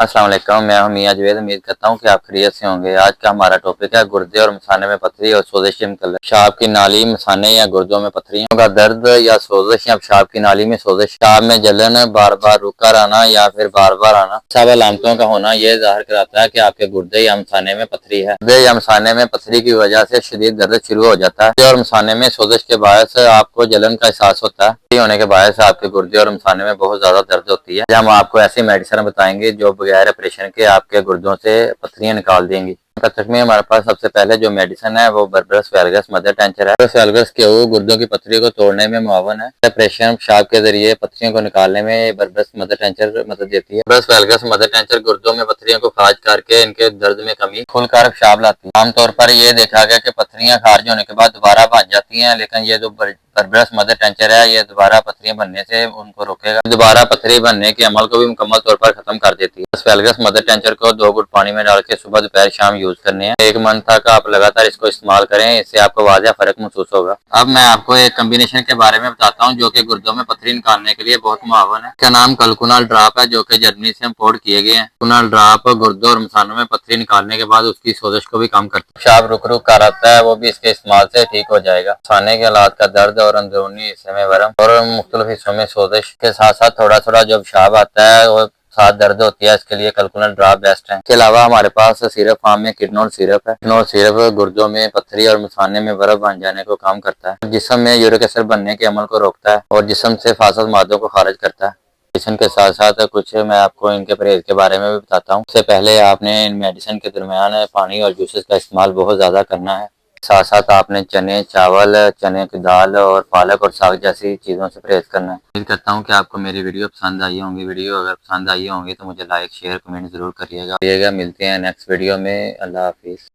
अस्सलाम वालेकुम, मैं हूं मियां जवेद। उम्मीद करता हूं कि आप खैरियत से होंगे। आज का हमारा टॉपिक है गुर्दे और मसाने में पथरी और सोजिश के मतलब। पेशाब की नाली, मसाने या गुर्दों में पथरियों का दर्द या सोजिश या पेशाब की नाली में सोजिश, पेशाब में जलन, बार बार रुक कर आना या फिर बार बार आना, सब अलामतों का होना यह जाहिर कराता है कि आपके गुर्दे या मसाने में पथरी है। गुर्दे या मसाने में पथरी की वजह से शदीद दर्द शुरू हो जाता है और मसाने में सोजिश के बायस आपको जलन का एहसास होता है। होने के बायस आपके गुर्दे और मसाने में बहुत ज्यादा दर्द होती है। हम आपको ऐसी मेडिसिन बताएंगे जो बगैर ऑपरेशन के आपके गुर्दों से पथरियां निकाल देंगी। कथक में हमारे पास सबसे पहले जो मेडिसिन है वो बर्बरस वैलगस मदर टेंचर है। बर्बरस वैलगस के वो गुर्दों की पथरी को तोड़ने में मुआवन है। ऑपरेशन पेशाब के जरिए पथरियों को निकालने में बर्बरस मदर टेंचर मदद देती है। बर्बरस वैलगस मदर टेंचर गुर्दों में पथरियों को खारिज करके इनके दर्द में कमी, खुलकर पेशाब लाती है। आमतौर पर ये देखा गया कि पथरियां खारिज होने के बाद दोबारा बन जाती हैं, लेकिन ये जो बर्बरस मदर टेंचर है ये दोबारा पथरियां बनने से उनको रोकेगा, दोबारा पथरी बनने के अमल को भी मुकम्मल तौर पर खत्म कर देती है। वैलगस मदर टेंचर को 2 घुट पानी में डाल के सुबह दोपहर शाम यूज करने हैं। 1 मंथ तक आप लगातार इसको इस्तेमाल करें, इससे आपको वाज़ेह फर्क महसूस होगा। अब मैं आपको एक कम्बिनेशन के बारे में बताता हूँ जो कि गुर्दों में पथरी निकालने के लिए बहुत मुआवन है। इसका नाम कलकुनाल ड्रॉप है जो कि जर्मनी से इम्पोर्ट किए गए हैं। कलकुनाल ड्रॉप गुर्दों और मसानों में पथरी निकालने के बाद उसकी सोजिश को भी कम करता है। पेशाब रुक रुक कर आता है वो भी इसके इस्तेमाल से ठीक हो जाएगा। मसाने के हालात का दर्द और अंदरूनी हिस्से में वरम और मुख्तलिफ हिस्सों में सोजिश के साथ साथ थोड़ा थोड़ा जो पेशाब आता है वो साथ दर्द होती है, इसके लिए कलकुनल ड्रॉप बेस्ट है। इसके अलावा हमारे पास सिरप फॉर्म में किडनोल सिरप है। किडनोल सिरप गुर्दों में पथरी और मसाने में बर्फ बन जाने को कम करता है, जिस्म में यूरिक एसिड बनने के अमल को रोकता है और जिस्म से फासिद मादों को खारिज करता है। मेडिसिन के साथ साथ कुछ मैं आपको इनके परहेज के बारे में भी बताता हूँ। इससे पहले आपने इन मेडिसिन के दरमियान पानी और जूसेस का इस्तेमाल बहुत ज़्यादा करना है। साथ साथ आपने चने, चावल, चने की दाल और पालक और साग जैसी चीज़ों से परहेज करना है। उम्मीद करता हूँ कि आपको मेरी वीडियो पसंद आई होंगी। वीडियो अगर पसंद आई होंगी तो मुझे लाइक शेयर कमेंट ज़रूर करिएगा। मिलते हैं नेक्स्ट वीडियो में। अल्लाह हाफिज़।